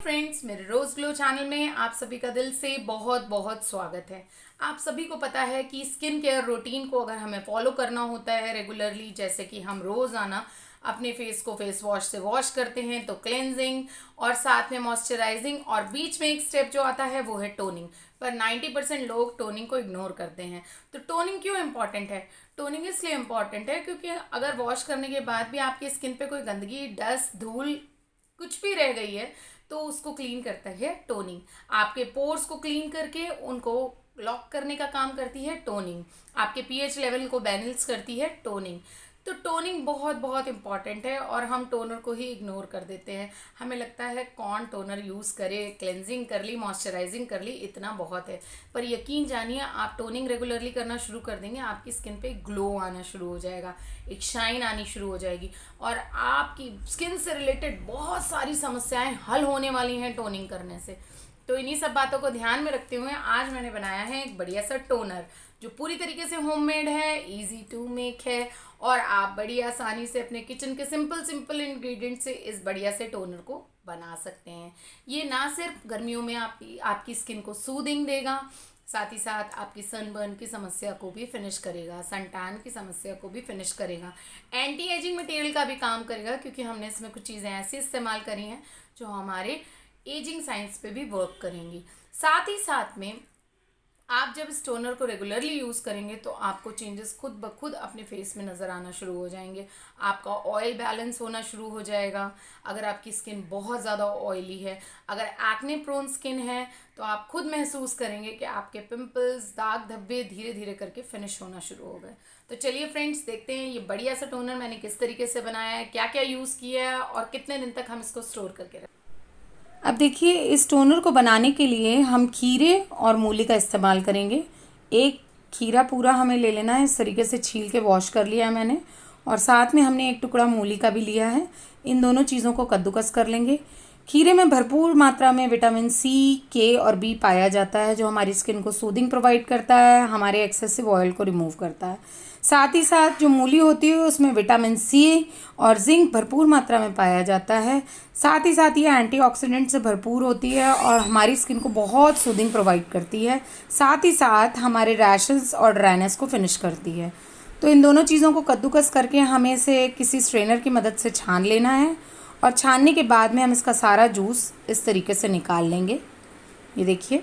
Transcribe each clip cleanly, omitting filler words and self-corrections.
Friends, मेरे रोज glow channel में आप सभी का दिल से बहुत बहुत स्वागत है। आप सभी को पता है कि स्किन केयर रूटीन को अगर हमें फॉलो करना होता है रेगुलरली, जैसे कि हम रोजाना अपने फेस को फेस वॉश से वॉश करते हैं तो क्लेंजिंग और साथ में मॉइस्चराइजिंग और बीच में एक स्टेप जो आता है वो है टोनिंग। पर 90% लोग टोनिंग को इग्नोर करते हैं। तो टोनिंग क्यों इम्पॉर्टेंट है? टोनिंग इसलिए इम्पॉर्टेंट है क्योंकि अगर वॉश करने के बाद भी आपकी स्किन पे कोई गंदगी, डस्ट, धूल कुछ भी रह गई है तो उसको क्लीन करता है टोनिंग। आपके पोर्स को क्लीन करके उनको लॉक करने का काम करती है टोनिंग। आपके पीएच लेवल को बैलेंस करती है टोनिंग। तो टोनिंग बहुत बहुत इंपॉर्टेंट है और हम टोनर को ही इग्नोर कर देते हैं। हमें लगता है कौन टोनर यूज़ करे, क्लेंजिंग कर ली, मॉइस्चराइजिंग कर ली, इतना बहुत है। पर यकीन जानिए, आप टोनिंग रेगुलरली करना शुरू कर देंगे, आपकी स्किन पे ग्लो आना शुरू हो जाएगा, एक शाइन आनी शुरू हो जाएगी और आपकी स्किन से रिलेटेड बहुत सारी समस्याएं हल होने वाली हैं टोनिंग करने से। तो इन्हीं सब बातों को ध्यान में रखते हुए आज मैंने बनाया है एक बढ़िया सा टोनर जो पूरी तरीके से होममेड है, इजी टू मेक है और आप बड़ी आसानी से अपने किचन के सिंपल सिंपल इंग्रेडिएंट से इस बढ़िया से टोनर को बना सकते हैं। ये ना सिर्फ गर्मियों में आपकी स्किन को सूदिंग देगा, साथ ही साथ आपकी सनबर्न की समस्या को भी फिनिश करेगा, सन टैन की समस्या को भी फिनिश करेगा, एंटी एजिंग मटेरियल का भी काम करेगा क्योंकि हमने इसमें कुछ चीज़ें ऐसी इस्तेमाल करी हैं जो हमारे एजिंग साइंस पे भी वर्क करेंगी। साथ ही साथ में आप जब इस टोनर को रेगुलरली यूज़ करेंगे तो आपको चेंजेस खुद ब खुद अपने फेस में नज़र आना शुरू हो जाएंगे। आपका ऑयल बैलेंस होना शुरू हो जाएगा। अगर आपकी स्किन बहुत ज़्यादा ऑयली है, अगर एक्ने प्रोन स्किन है, तो आप खुद महसूस करेंगे कि आपके पिंपल्स, दाग धब्बे धीरे धीरे करके फिनिश होना शुरू हो गए। तो चलिए फ्रेंड्स, देखते हैं ये बढ़िया सा टोनर मैंने किस तरीके से बनाया है, क्या क्या यूज़ किया है और कितने दिन तक हम इसको स्टोर करके रखें। अब देखिए, इस टोनर को बनाने के लिए हम खीरे और मूली का इस्तेमाल करेंगे। एक खीरा पूरा हमें ले लेना है, इस तरीके से छील के वॉश कर लिया है मैंने, और साथ में हमने एक टुकड़ा मूली का भी लिया है। इन दोनों चीज़ों को कद्दूकस कर लेंगे। खीरे में भरपूर मात्रा में विटामिन सी, के और बी पाया जाता है जो हमारी स्किन को सूदिंग प्रोवाइड करता है, हमारे एक्सेसिव ऑयल को रिमूव करता है। साथ ही साथ जो मूली होती है उसमें विटामिन सी और जिंक भरपूर मात्रा में पाया जाता है। साथ ही साथ ये एंटीऑक्सीडेंट से भरपूर होती है और हमारी स्किन को बहुत सूदिंग प्रोवाइड करती है। साथ ही साथ हमारे रैशेस और ड्राइनेस को फिनिश करती है। तो इन दोनों चीज़ों को कद्दूकस करके हमें इसे किसी स्ट्रेनर की मदद से छान लेना है और छानने के बाद में हम इसका सारा जूस इस तरीके से निकाल लेंगे। ये देखिए,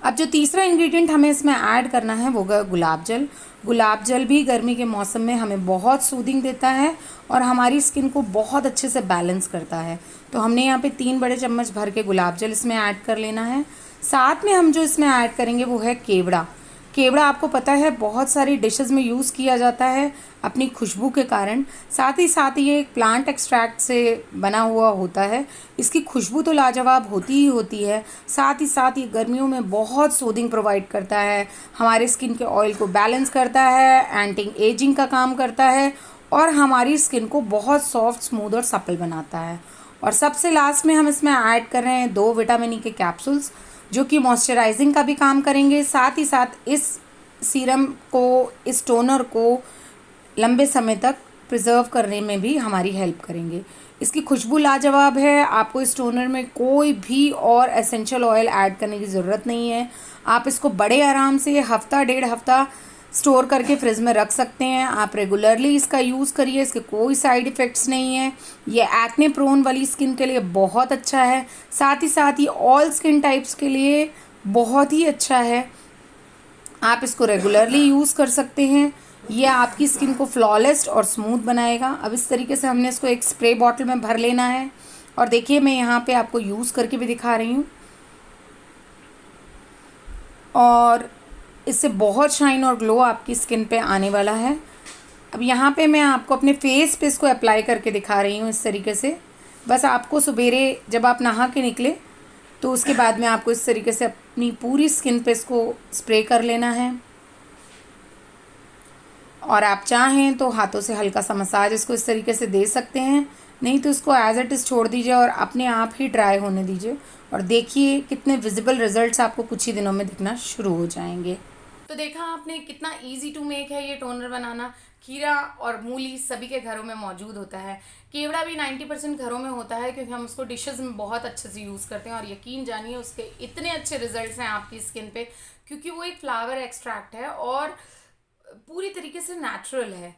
अब जो तीसरा इंग्रेडिएंट हमें इसमें ऐड करना है वो है गुलाब जल। गुलाब जल भी गर्मी के मौसम में हमें बहुत सूदिंग देता है और हमारी स्किन को बहुत अच्छे से बैलेंस करता है। तो हमने यहाँ पे 3 बड़े चम्मच भर के गुलाब जल इसमें ऐड कर लेना है। साथ में हम जो इसमें ऐड करेंगे वो है केवड़ा। केवड़ा आपको पता है बहुत सारी डिशेस में यूज़ किया जाता है अपनी खुशबू के कारण। साथ ही साथ ये एक प्लांट एक्सट्रैक्ट से बना हुआ होता है। इसकी खुशबू तो लाजवाब होती ही होती है। साथ ही साथ ये गर्मियों में बहुत सूदिंग प्रोवाइड करता है, हमारे स्किन के ऑयल को बैलेंस करता है, एंटी एजिंग का काम करता है और हमारी स्किन को बहुत सॉफ्ट, स्मूथ और सपल बनाता है। और सबसे लास्ट में हम इसमें ऐड कर रहे हैं 2 विटामिन ई के कैप्सूल्स जो कि मॉइस्चराइजिंग का भी काम करेंगे। साथ ही साथ इस सीरम को, इस टोनर को लंबे समय तक प्रिजर्व करने में भी हमारी हेल्प करेंगे। इसकी खुशबू लाजवाब है। आपको इस टोनर में कोई भी और एसेंशियल ऑयल ऐड करने की ज़रूरत नहीं है। आप इसको बड़े आराम से हफ्ता 1.5 हफ्ता स्टोर करके फ्रिज में रख सकते हैं। आप रेगुलरली इसका यूज़ करिए, इसके कोई साइड इफ़ेक्ट्स नहीं है। ये एक्ने प्रोन वाली स्किन के लिए बहुत अच्छा है। साथ ही साथ ये ऑल स्किन टाइप्स के लिए बहुत ही अच्छा है। आप इसको रेगुलरली यूज़ कर सकते हैं। ये आपकी स्किन को फ्लॉलेस और स्मूथ बनाएगा। अब इस तरीके से हमने इसको एक स्प्रे बॉटल में भर लेना है और देखिए, मैं यहाँ पे आपको यूज़ करके भी दिखा रही हूँ और इससे बहुत शाइन और ग्लो आपकी स्किन पे आने वाला है। अब यहाँ पे मैं आपको अपने फेस पे इसको अप्लाई करके दिखा रही हूँ इस तरीके से। बस आपको सवेरे जब आप नहा के निकले तो उसके बाद में आपको इस तरीके से अपनी पूरी स्किन पे इसको स्प्रे कर लेना है और आप चाहें तो हाथों से हल्का सा मसाज इसको इस तरीके से दे सकते हैं, नहीं तो इसको एज इट इज़ छोड़ दीजिए और अपने आप ही ड्राई होने दीजिए और देखिए कितने विजिबल रिजल्ट्स आपको कुछ ही दिनों में दिखना शुरू हो जाएंगे। तो देखा आपने कितना इजी टू मेक है ये टोनर बनाना। खीरा और मूली सभी के घरों में मौजूद होता है। केवड़ा भी 90% घरों में होता है, क्योंकि हम उसको डिशेस में बहुत अच्छे से यूज़ करते हैं। और यकीन जानिए उसके इतने अच्छे रिजल्ट्स हैं आपकी स्किन पे, क्योंकि वो एक फ्लावर एक्सट्रैक्ट है और पूरी तरीके से नेचुरल है।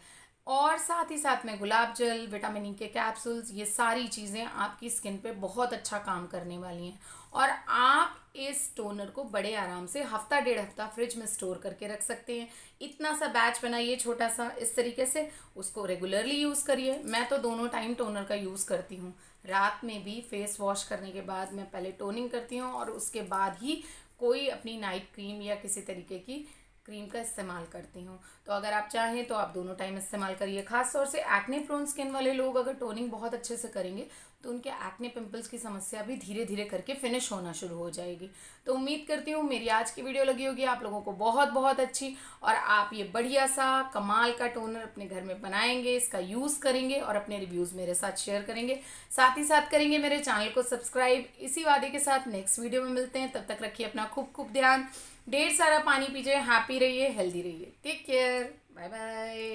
और साथ ही साथ में गुलाब जल, विटामिन ई के कैप्सूल्स, ये सारी चीज़ें आपकी स्किन पे बहुत अच्छा काम करने वाली हैं। और आप इस टोनर को बड़े आराम से हफ्ता डेढ़ हफ्ता फ्रिज में स्टोर करके रख सकते हैं। इतना सा बैच बनाइए छोटा सा, इस तरीके से उसको रेगुलरली यूज़ करिए। मैं तो दोनों टाइम टोनर का यूज़ करती हूँ। रात में भी फेस वॉश करने के बाद मैं पहले टोनिंग करती हूँ और उसके बाद ही कोई अपनी नाइट क्रीम या किसी तरीके की क्रीम का इस्तेमाल करती हूँ। तो अगर आप चाहें तो आप दोनों टाइम इस्तेमाल करिए। खास तौर से एक्ने प्रोन स्किन वाले लोग अगर टोनिंग बहुत अच्छे से करेंगे तो उनके एक्ने पिंपल्स की समस्या भी धीरे धीरे करके फिनिश होना शुरू हो जाएगी। तो उम्मीद करती हूँ मेरी आज की वीडियो लगी होगी आप लोगों को बहुत बहुत अच्छी, और आप ये बढ़िया सा कमाल का टोनर अपने घर में बनाएंगे, इसका यूज़ करेंगे और अपने रिव्यूज़ मेरे साथ शेयर करेंगे। साथ ही साथ करेंगे मेरे चैनल को सब्सक्राइब। इसी वादे के साथ नेक्स्ट वीडियो में मिलते हैं। तब तक रखिए अपना खूब खूब ध्यान, ढेर सारा पानी पीजिए, हैप्पी रहिए, हेल्दी रहिए। Take care, bye bye.